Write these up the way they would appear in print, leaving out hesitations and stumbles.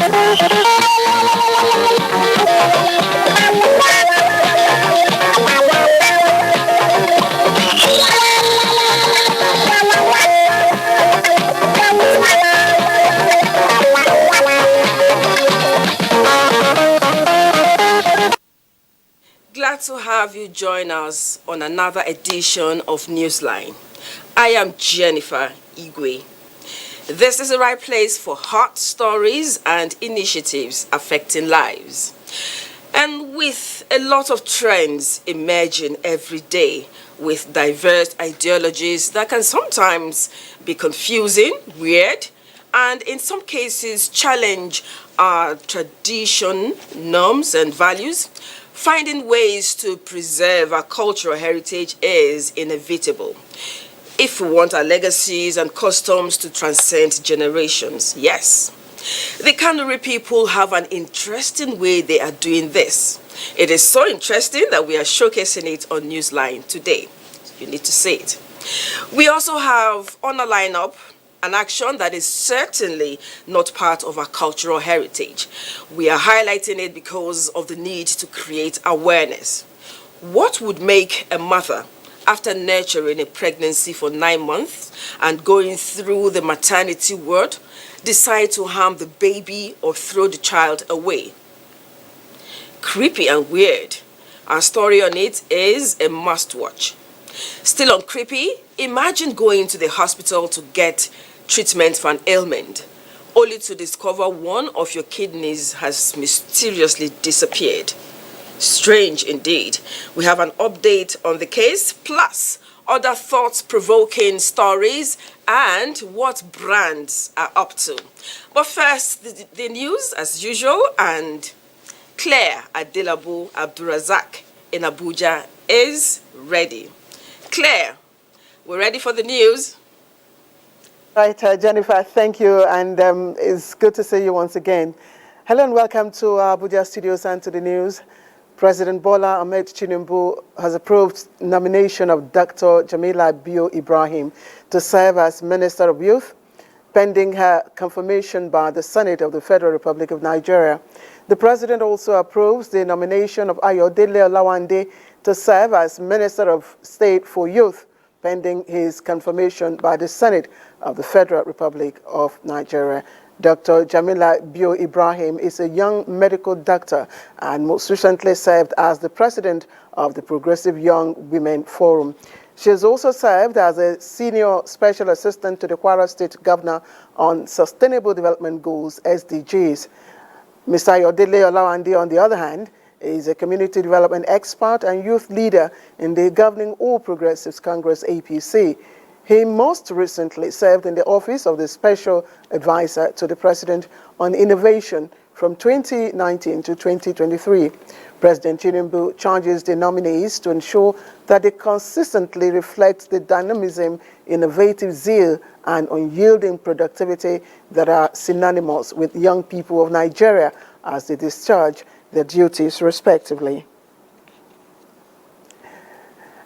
Glad to have you join us on another edition of Newsline. I am Jennifer Igwe. This is the right place for hot stories and initiatives affecting lives. And with a lot of trends emerging every day with diverse ideologies that can sometimes be confusing, weird, and in some cases challenge our tradition, norms, and values, finding ways to preserve our cultural heritage is inevitable if we want our legacies and customs to transcend generations. Yes, the Kano people have an interesting way they are doing this. It is so interesting that we are showcasing it on Newsline today. You need to see it. We also have on a lineup an action that is certainly not part of our cultural heritage. We are highlighting it because of the need to create awareness. What would make a mother, after nurturing a pregnancy for 9 months and going through the maternity ward, decide to harm the baby or throw the child away? Creepy and weird. Our story on it is a must-watch. Still on creepy, imagine going to the hospital to get treatment for an ailment, only to discover one of your kidneys has mysteriously disappeared. Strange indeed. We have an update on the case, plus other thought-provoking stories and what brands are up to. But first, the news as usual, and Claire Adelabu Abdurazak in Abuja is ready. Claire, we're ready for the news. Right, Jennifer, thank you, and it's good to see you once again. Hello and welcome to our Abuja studios and to the news. President Bola Ahmed Tinubu has approved nomination of Dr. Jamila Bio Ibrahim to serve as Minister of Youth, pending her confirmation by the Senate of the Federal Republic of Nigeria. The President also approves the nomination of Ayodele Olawande to serve as Minister of State for Youth, pending his confirmation by the Senate of the Federal Republic of Nigeria. Dr. Jamila Bio Ibrahim is a young medical doctor and most recently served as the president of the Progressive Young Women Forum. She has also served as a senior special assistant to the Kwara State Governor on Sustainable Development Goals, SDGs. Mr. Ayodele Olawande, on the other hand, is a community development expert and youth leader in the governing All Progressives Congress, APC. He most recently served in the office of the Special Advisor to the President on Innovation from 2019 to 2023. President Tinubu charges the nominees to ensure that they consistently reflect the dynamism, innovative zeal, and unyielding productivity that are synonymous with young people of Nigeria as they discharge their duties respectively.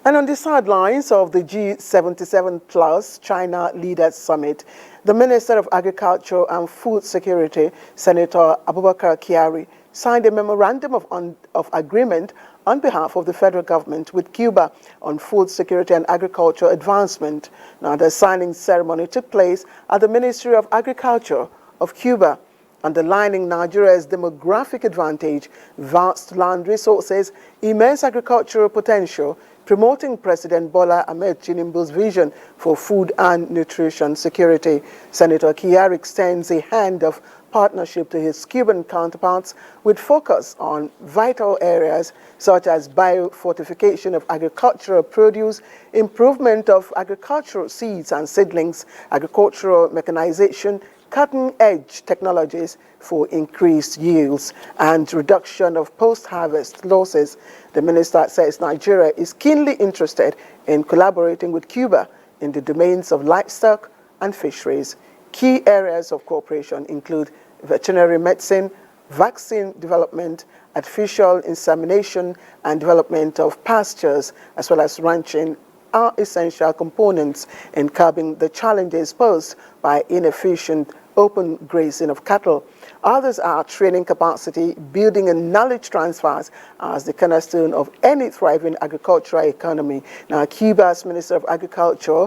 And on the sidelines of the G77 Plus China Leaders Summit, the Minister of Agriculture and Food Security, Senator Abubakar Kyari, signed a memorandum of agreement on behalf of the federal government with Cuba on food security and agriculture advancement. Now, the signing ceremony took place at the Ministry of Agriculture of Cuba, underlining Nigeria's demographic advantage, vast land resources, immense agricultural potential, promoting President Bola Ahmed Tinubu's vision for food and nutrition security. Senator Kyari extends a hand of partnership to his Cuban counterparts with focus on vital areas such as biofortification of agricultural produce, improvement of agricultural seeds and seedlings, agricultural mechanization, cutting-edge technologies for increased yields, and reduction of post-harvest losses. The minister says Nigeria is keenly interested in collaborating with Cuba in the domains of livestock and fisheries. Key areas of cooperation include veterinary medicine, vaccine development, artificial insemination, and development of pastures, as well as ranching, are essential components in curbing the challenges posed by inefficient open grazing of cattle. Others are training capacity, building and knowledge transfers as the cornerstone of any thriving agricultural economy. Now, Cuba's Minister of Agriculture,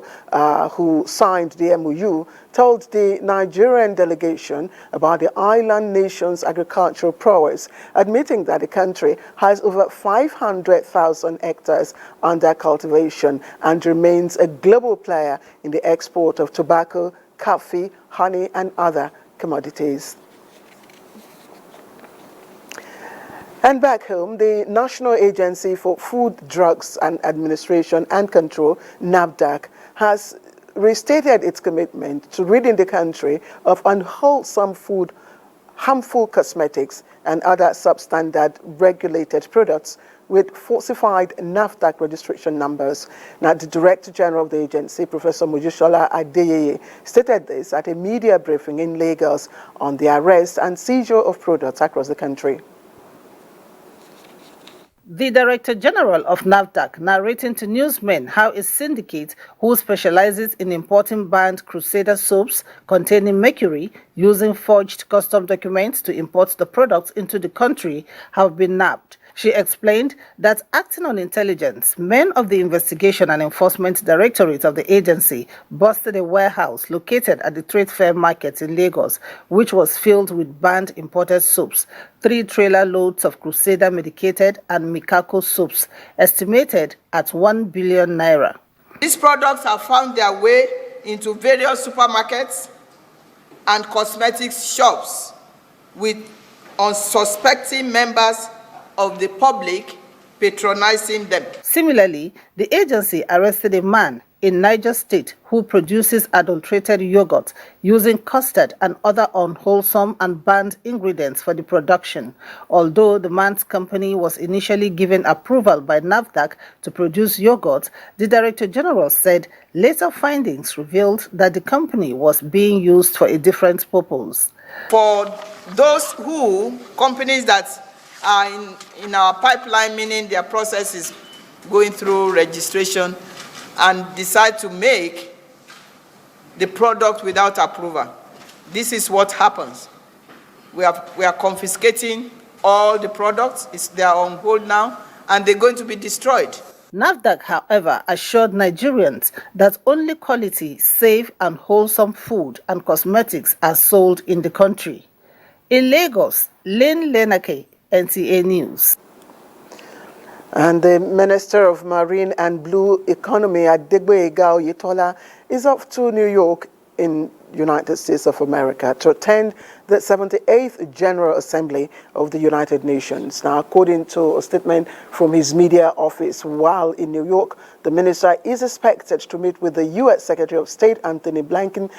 who signed the MOU, told the Nigerian delegation about the island nation's agricultural prowess, admitting that the country has over 500,000 hectares under cultivation and remains a global player in the export of tobacco, coffee, honey, and other commodities. And back home, the National Agency for Food, Drugs and Administration and Control, NAFDAC, has restated its commitment to ridding the country of unwholesome food, harmful cosmetics, and other substandard regulated products with falsified NAFDAC registration numbers. Now, the Director General of the agency, Professor Mojisola Adeyeye, stated this at a media briefing in Lagos on the arrest and seizure of products across the country. The Director General of NAFDAC narrating to newsmen how a syndicate who specializes in importing banned Crusader soaps containing mercury using forged custom documents to import the products into the country have been nabbed. She explained that acting on intelligence, men of the Investigation and Enforcement Directorate of the agency busted a warehouse located at the Trade Fair Market in Lagos, which was filled with banned imported soaps, 3 trailer loads of Crusader medicated and Mikako soaps, estimated at 1 billion naira. These products have found their way into various supermarkets and cosmetics shops with unsuspecting members of the public patronizing them. Similarly, the agency arrested a man in Niger State who produces adulterated yogurt using custard and other unwholesome and banned ingredients for the production. Although the man's company was initially given approval by NAFDAC to produce yogurt, the Director General said later findings revealed that the company was being used for a different purpose. For those companies that are in our pipeline, meaning their process is going through registration, and decide to make the product without approval, this is what happens. We are confiscating all the products. They are on hold now, and they're going to be destroyed. NAFDAC, however, assured Nigerians that only quality, safe and wholesome food and cosmetics are sold in the country. In Lagos, Lynn Lenake, NTA News. And the Minister of Marine and Blue Economy, Adegboyega Oyetola, is off to New York in United States of America to attend the 78th General Assembly of the United Nations. Now, according to a statement from his media office, while in New York, the minister is expected to meet with the U.S. Secretary of State, Anthony Blinken,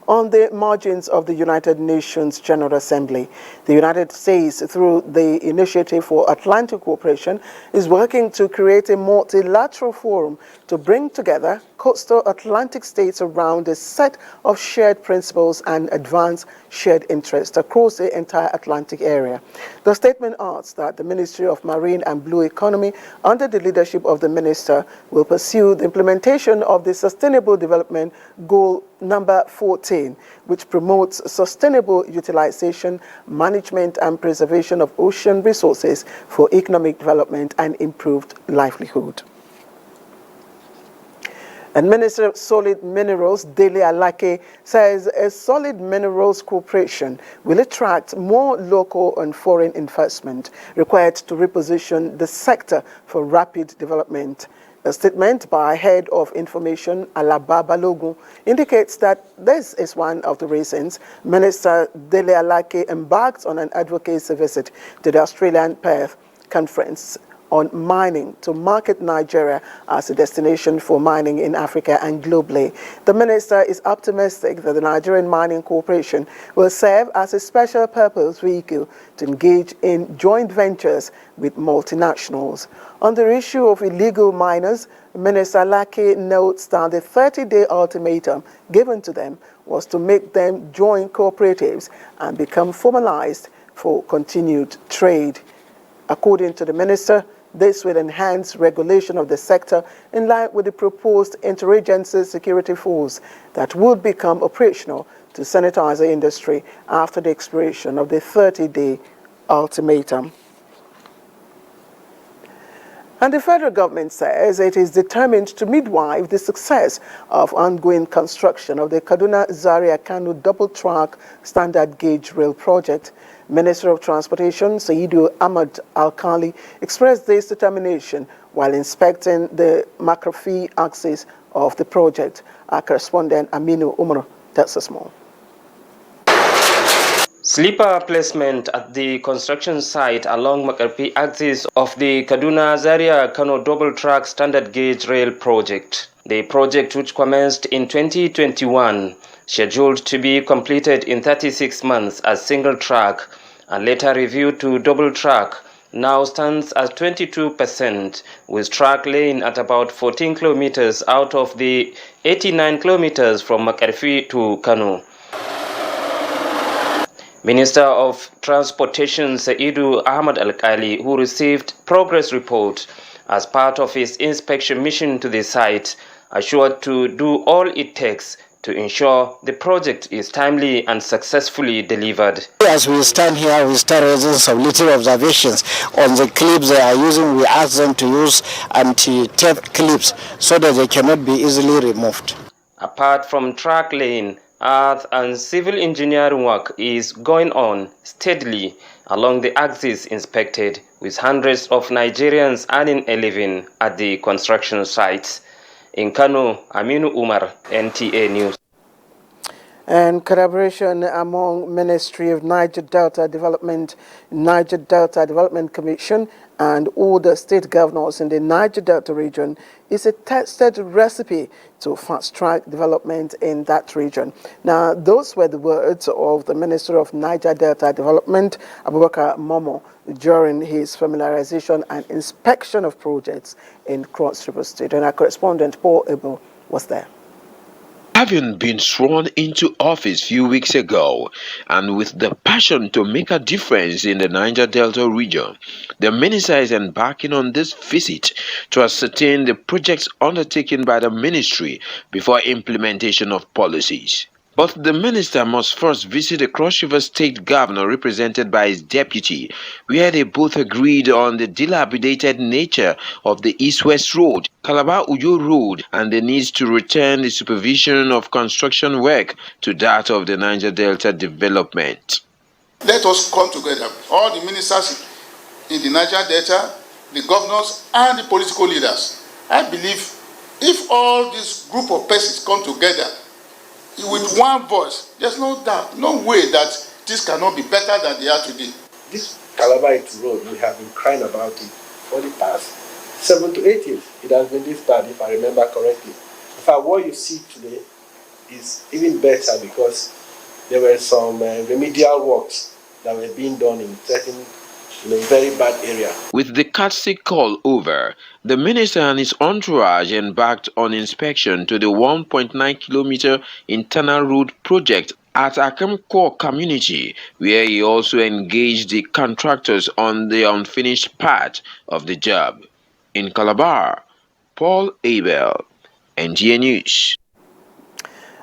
on the margins of the United Nations General Assembly. The United States, through the Initiative for Atlantic Cooperation, is working to create a multilateral forum to bring together coastal Atlantic states around a set of shared principles and advance shared interests across the entire Atlantic area. The statement adds that the Ministry of Marine and Blue Economy, under the leadership of the minister, will pursue the implementation of the Sustainable Development Goal number 14, which promotes sustainable utilization, management and preservation of ocean resources for economic development and improved livelihood. And Minister of Solid Minerals, Dele Alake, says a solid minerals corporation will attract more local and foreign investment required to reposition the sector for rapid development. A statement by Head of Information, Alaba Balogun, indicates that this is one of the reasons Minister Dele Alake embarked on an advocacy visit to the Australian Perth Conference on mining to market Nigeria as a destination for mining in Africa and globally. The minister is optimistic that the Nigerian Mining Corporation will serve as a special purpose vehicle to engage in joint ventures with multinationals. On the issue of illegal miners, Minister Lake notes that the 30-day ultimatum given to them was to make them join cooperatives and become formalized for continued trade. According to the minister, this will enhance regulation of the sector in line with the proposed interagency security force that would become operational to sanitize the industry after the expiration of the 30-day ultimatum. And the federal government says it is determined to midwife the success of ongoing construction of the Kaduna-Zaria-Kano double-track standard gauge rail project. Minister of Transportation Saidu Ahmad Alkali expressed this determination while inspecting the Makrafi axis of the project. Our correspondent Aminu Umar tells us more. Sleeper placement at the construction site along Makarpi axis of the Kaduna-Zaria-Kano double-track standard gauge rail project. The project, which commenced in 2021, scheduled to be completed in 36 months as single track and later reviewed to double track, now stands at 22%, with track laying at about 14 kilometers out of the 89 kilometers from Makarfi to Kano. Minister of Transportation Saidu Ahmad Alkali, who received progress report as part of his inspection mission to the site, assured to do all it takes to ensure the project is timely and successfully delivered. As we stand here, we start raising some little observations on the clips they are using. We ask them to use anti-theft clips so that they cannot be easily removed. Apart from track laying, earth and civil engineering work is going on steadily along the axis inspected, with hundreds of Nigerians earning a living at the construction sites. In Kano, Aminu Umar, NTA News. And collaboration among Ministry of Niger Delta Development Commission and all the state governors in the Niger Delta region is a tested recipe to fast-track development in that region. Now, those were the words of the Minister of Niger Delta Development, Abubakar Momo, during his familiarization and inspection of projects in Cross River State. And our correspondent, Paul Abel, was there. Having been sworn into office a few weeks ago, and with the passion to make a difference in the Niger Delta region, the minister is embarking on this visit to ascertain the projects undertaken by the ministry before implementation of policies. But the minister must first visit the Cross River State governor represented by his deputy, where they both agreed on the dilapidated nature of the East-West Road, Calabar-Uyo Road, and the needs to return the supervision of construction work to that of the Niger Delta development. Let us come together, all the ministers in the Niger Delta, the governors, and the political leaders. I believe if all this group of persons come together with one voice, there's no doubt, no way that this cannot be better than they are today. This Calabar Road, we have been crying about it for the past 7 to 8 years. It has been this bad, if I remember correctly. In fact, what you see today is even better because there were some remedial works that were being done in certain very bad area. With the courtesy call over, the minister and his entourage embarked on inspection to the 1.9 kilometer internal road project at Akamko community, where he also engaged the contractors on the unfinished part of the job. In Calabar, Paul Abel, NTA News.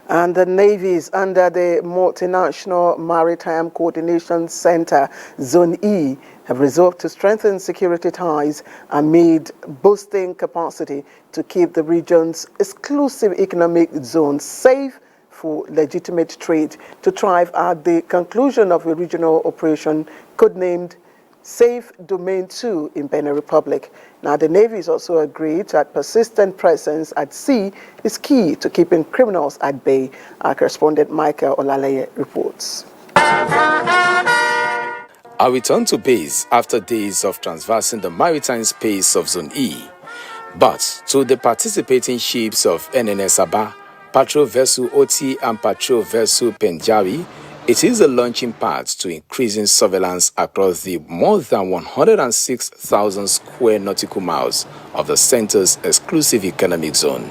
And the navies under the Multinational Maritime Coordination Center, Zone E, have resolved to strengthen security ties amid boosting capacity to keep the region's exclusive economic zone safe for legitimate trade to thrive at the conclusion of a regional operation codenamed Safe Domain 2 in Benin Republic. Now, the Navy has also agreed that persistent presence at sea is key to keeping criminals at bay. Our correspondent Michael Olaleye reports. A return to base after days of transversing the maritime space of Zone E. But to the participating ships of NNS Aba, patrol vessel OT and patrol vessel Penjawi, it is a launching pad to increasing surveillance across the more than 106,000 square nautical miles of the center's exclusive economic zone.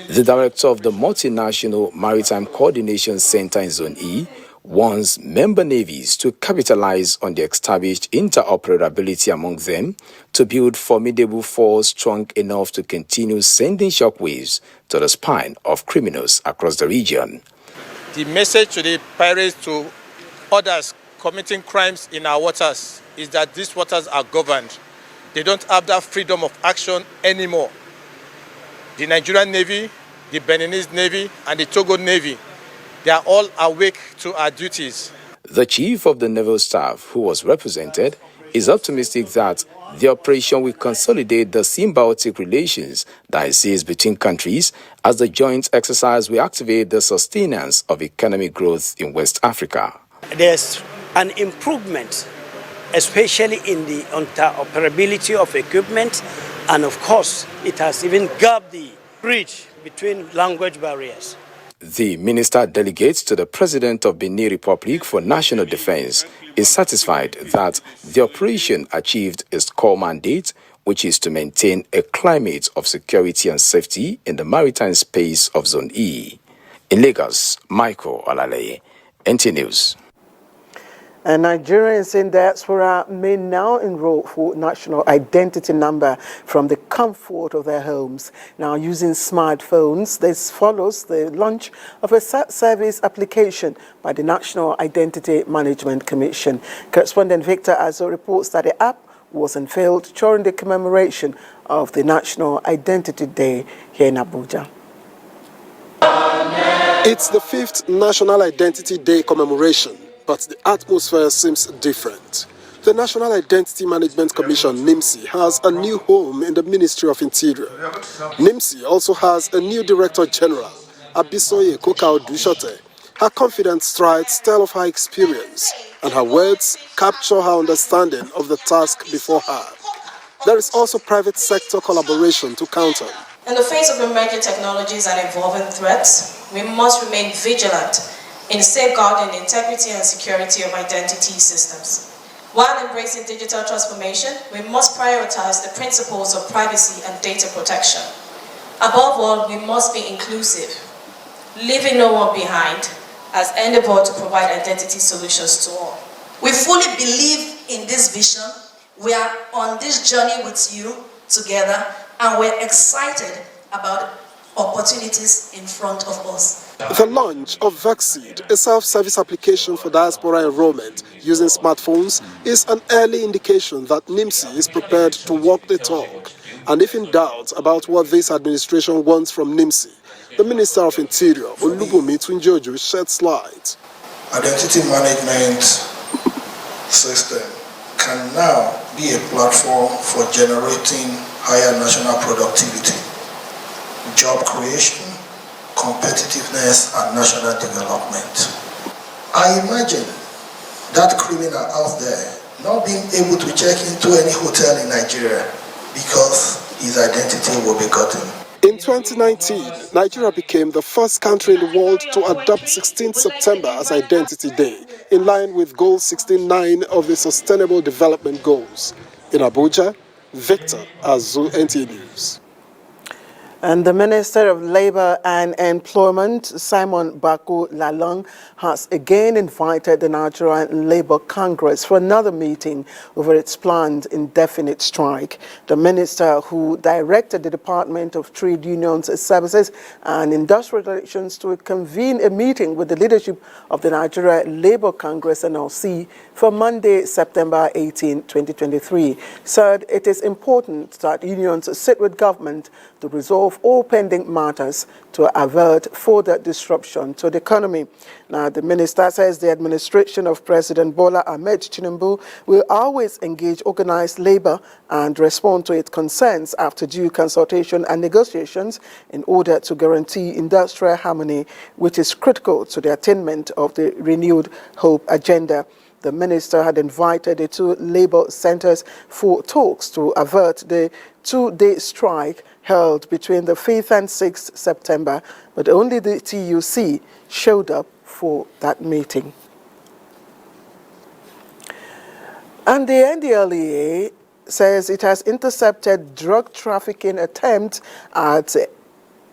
The director of the Multinational Maritime Coordination Center in Zone E warns member navies to capitalize on the established interoperability among them to build formidable force strong enough to continue sending shockwaves to the spine of criminals across the region. The message to the pirates, to others committing crimes in our waters, is that these waters are governed. They don't have that freedom of action anymore. The Nigerian Navy, the Beninese Navy, and the Togo Navy, they are all awake to our duties. The chief of the naval staff, who was represented, is optimistic that the operation will consolidate the symbiotic relations that exists between countries, as the joint exercise will activate the sustenance of economic growth in West Africa. There's an improvement, especially in the interoperability of equipment, and of course, it has even gapped the bridge between language barriers. The minister delegates to the President of Benin Republic for National Defense is satisfied that the operation achieved its core mandate, which is to maintain a climate of security and safety in the maritime space of Zone E. In Lagos, Michael Olaleye, NTA News. And Nigerians in diaspora may now enroll for national identity number from the comfort of their homes. Now using smartphones, this follows the launch of a service application by the National Identity Management Commission. Correspondent Victor Azo reports that the app was unveiled during the commemoration of the National Identity Day here in Abuja. It's the 5th National Identity Day commemoration, but the atmosphere seems different. The National Identity Management Commission, NIMC, has a new home in the Ministry of Interior. NIMC also has a new Director General, Abisoye Kokau-Dushote. Her confident strides tell of her experience, and her words capture her understanding of the task before her. There is also private sector collaboration to count on. In the face of emerging technologies and evolving threats, we must remain vigilant in safeguarding the integrity and security of identity systems. While embracing digital transformation, we must prioritize the principles of privacy and data protection. Above all, we must be inclusive, leaving no one behind, as endeavor to provide identity solutions to all. We fully believe in this vision. We are on this journey with you together, and we're excited about opportunities in front of us. The launch of Vaxseed, a self-service application for diaspora enrollment using smartphones, is an early indication that NIMC is prepared to walk the talk. And if in doubt about what this administration wants from NIMC, the Minister of Interior, Olubunmi Tunjoju, sheds light. Identity management system can now be a platform for generating higher national productivity, job creation, competitiveness, and national development. I imagine that criminal out there not being able to check into any hotel in Nigeria because his identity will be gotten. In 2019, Nigeria became the first country in the world to adopt 16th September as Identity Day, in line with Goal 69 of the Sustainable Development Goals. In Abuja, Victor Azu, NTA News. And the Minister of Labour and Employment, Simon Bako Lalong, has again invited the Nigerian Labour Congress for another meeting over its planned indefinite strike. The minister, who directed the Department of Trade Unions Services and Industrial Relations to convene a meeting with the leadership of the Nigeria Labour Congress NLC for Monday, September 18, 2023, said it is important that unions sit with government to resolve all pending matters to avert further disruption to the economy. Now, the minister says the administration of President Bola Ahmed Tinubu will always engage organized labor and respond to its concerns after due consultation and negotiations in order to guarantee industrial harmony, which is critical to the attainment of the renewed hope agenda. The minister had invited the two labor centers for talks to avert the two-day strike held between the 5th and 6th September, but only the TUC showed up for that meeting. And the NDLEA says it has intercepted drug trafficking attempts at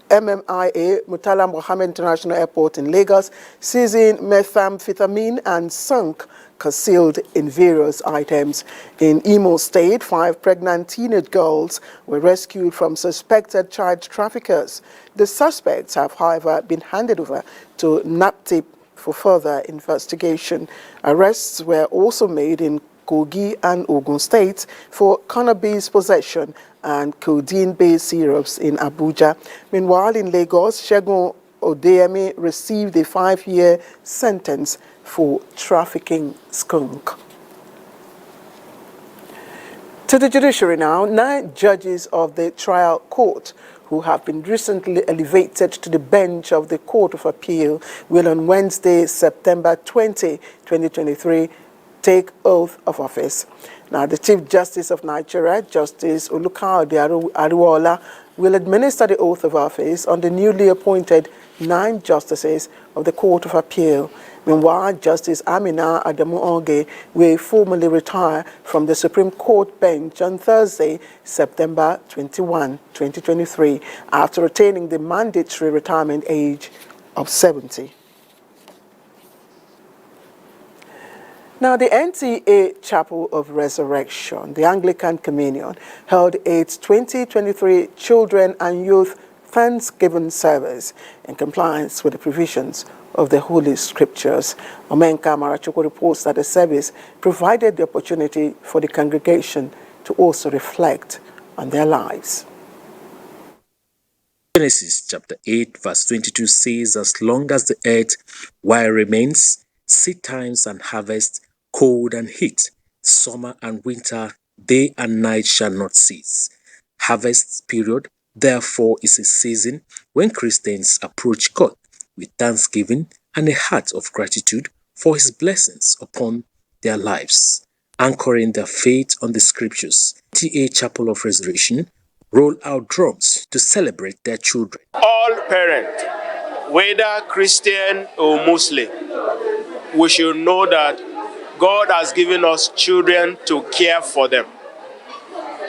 MMIA, Murtala Mohammed International Airport in Lagos, seizing methamphetamine and sunk concealed in various items. In Imo State, 5 pregnant teenage girls were rescued from suspected child traffickers. The suspects have, however, been handed over to NAFDAC for further investigation. Arrests were also made in Kogi and Ogun States for cannabis possession and codeine-based syrups in Abuja. Meanwhile, in Lagos, Segun Odeyemi received a 5-year sentence for trafficking skunk. To the judiciary now, 9 judges of the trial court who have been recently elevated to the bench of the Court of Appeal will on Wednesday, September 20, 2023, take oath of office. Now, the Chief Justice of Nigeria, Justice Olukayode Ariwoola, will administer the oath of office on the newly appointed 9 justices of the Court of Appeal. Meanwhile, Justice Amina Adamu Oge will formally retire from the Supreme Court bench on Thursday, September 21, 2023, after attaining the mandatory retirement age of 70. Now, the NTA Chapel of Resurrection, the Anglican Communion, held its 2023 Children and Youth Thanksgiving service in compliance with the provisions of the Holy Scriptures. Omenka Marachukwu reports that the service provided the opportunity for the congregation to also reflect on their lives. Genesis chapter 8 verse 22 says, "As long as the earth while remains, seed times and harvest, cold and heat, summer and winter, day and night shall not cease." Harvest period, therefore, is a season when Christians approach God with thanksgiving and a heart of gratitude for his blessings upon their lives. Anchoring their faith on the scriptures, NTA Chapel of Resurrection roll out drums to celebrate their children. All parents, whether Christian or Muslim, we should know that God has given us children to care for them,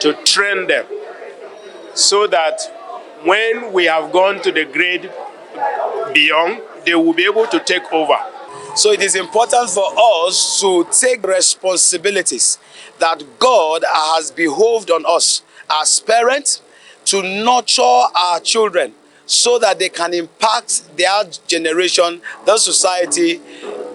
to train them, so that when we have gone to the grade beyond, they will be able to take over. So it is important for us to take responsibilities that God has behoved on us as parents to nurture our children so that they can impact their generation, their society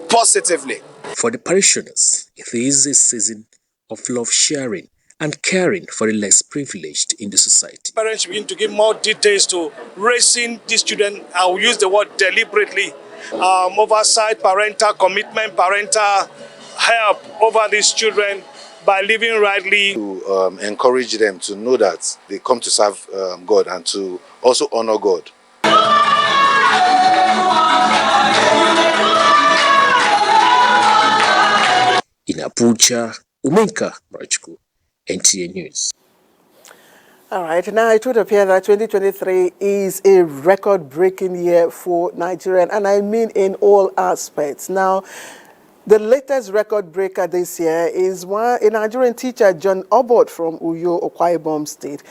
positively. For the parishioners, it is a season of love sharing and caring for the less privileged in the society. Parents begin to give more details to raising these children. I will use the word deliberately. Oversight, parental commitment, parental help over these children by living rightly. To encourage them to know that they come to serve God and to also honor God. In Abuja, Umenka Marachukwu, NTA News. All right, now it would appear that 2023 is a record-breaking year for Nigerian, and I mean in all aspects. Now, the latest record breaker this year is a Nigerian teacher, John Obot from Uyo, Akwa Ibom State.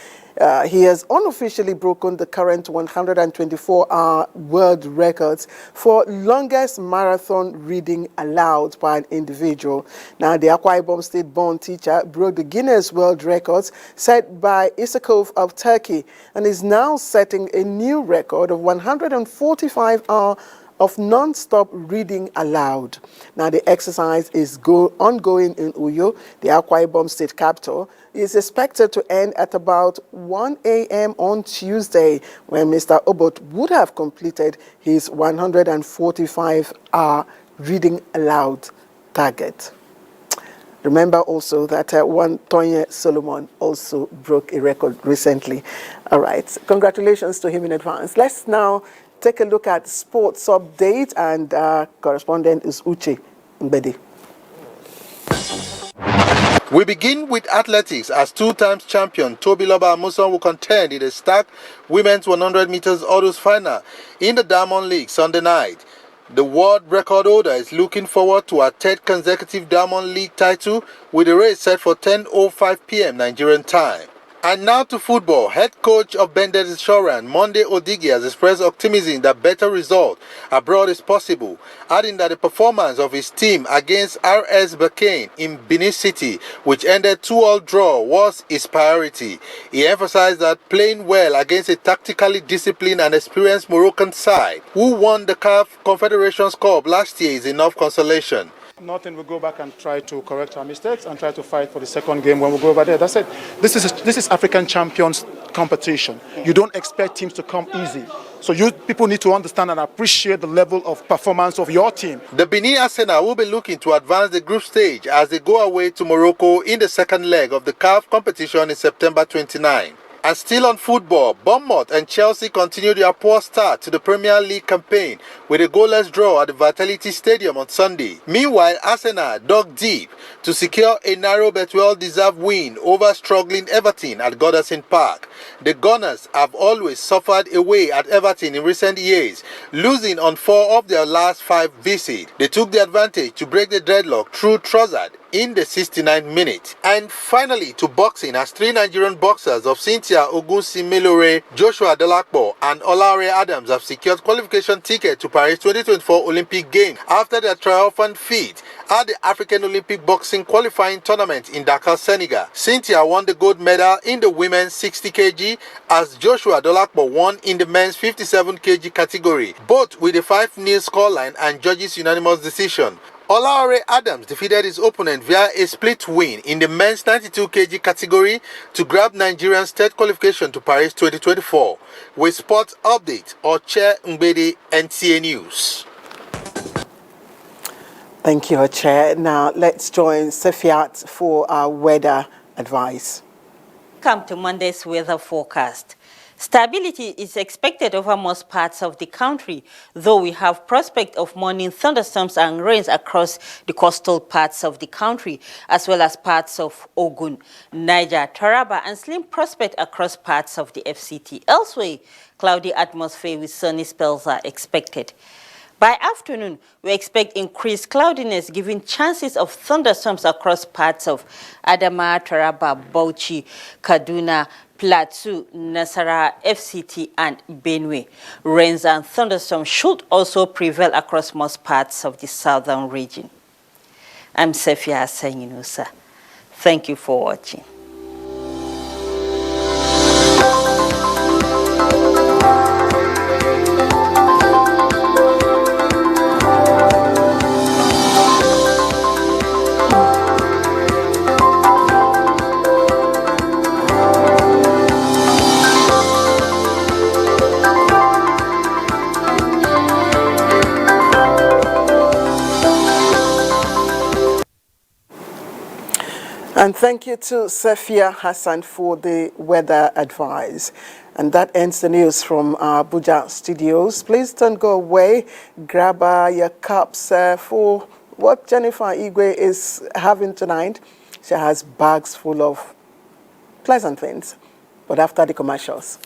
He has unofficially broken the current 124-hour world records for longest marathon reading aloud by an individual. Now, the Akwa Ibom State-born teacher broke the Guinness World Records set by Isakov of Turkey and is now setting a new record of 145-hour of non-stop reading aloud. Now, the exercise is ongoing in Uyo, the Akwa Ibom State capital. It is expected to end at about 1 a.m. on Tuesday, when Mr. Obot would have completed his 145-hour reading aloud target. Remember also that one Tonye Solomon also broke a record recently. All right, congratulations to him in advance. Let's now take a look at sports update, and correspondent is Uche Mbedi. We begin with athletics as 2-time champion Tobiloba Amuson will contend in the stacked women's 100 meters hurdles final in the Diamond League Sunday night. The world record holder is looking forward to her 3rd consecutive Diamond League title with the race set for 10:05 p.m. Nigerian time. And now to football. Head coach of Bended Insurance, Monday Odigi, has expressed optimism that better result abroad is possible, adding that the performance of his team against RS Berkane in Benin City, which ended 2-2 draw, was his priority. He emphasized that playing well against a tactically disciplined and experienced Moroccan side, who won the CAF Confederations Cup last year, is enough consolation. Nothing, we go back and try to correct our mistakes and try to fight for the second game when we go over there. That's it. This is African champions competition. You don't expect teams to come easy. So you people need to understand and appreciate the level of performance of your team. The Benin Arsenal will be looking to advance the group stage as they go away to Morocco in the second leg of the CAF competition in September 29. And still on football, Bournemouth and Chelsea continue their poor start to the Premier League campaign with a goalless draw at the Vitality Stadium on Sunday. Meanwhile, Arsenal dug deep to secure a narrow but well-deserved win over struggling Everton at Goodison Park. The Gunners have always suffered away at Everton in recent years, losing on 4 of their last 5 visits. They took the advantage to break the deadlock through Trossard in the 69th minute. And finally, to boxing, as 3 Nigerian boxers of Cynthia Ogunsimilore, Joshua Delakpo and Olare Adams have secured qualification ticket to Paris 2024 Olympic Games after their triumphant feat at the African Olympic Boxing Qualifying Tournament in Dakar, Senegal. Cynthia won the gold medal in the women's 60 kg as Joshua Delakpo won in the men's 57 kg category, both with a 5-0 scoreline and judges' unanimous decision. Olare Adams defeated his opponent via a split win in the men's 92 kg category to grab Nigerian's third qualification to Paris 2024. With sports update, Oche Mbede, NTA News. Thank you, Chair. Now let's join Sefiat for our weather advice. Come to Monday's weather forecast. Stability is expected over most parts of the country, though we have prospect of morning thunderstorms and rains across the coastal parts of the country, as well as parts of Ogun, Niger, Taraba, and slim prospect across parts of the FCT. Elsewhere, cloudy atmosphere with sunny spells are expected. By afternoon, we expect increased cloudiness, giving chances of thunderstorms across parts of Adama, Taraba, Bauchi, Kaduna, Plateau, Nasarawa, FCT, and Benue. Rains and thunderstorms should also prevail across most parts of the southern region. I'm Sefia Asenyinusa. Thank you for watching. And thank you to Sefia Hassan for the weather advice. And that ends the news from our Abuja studios. Please don't go away. Grab your cups for what Jennifer Igwe is having tonight. She has bags full of pleasant things. But after the commercials.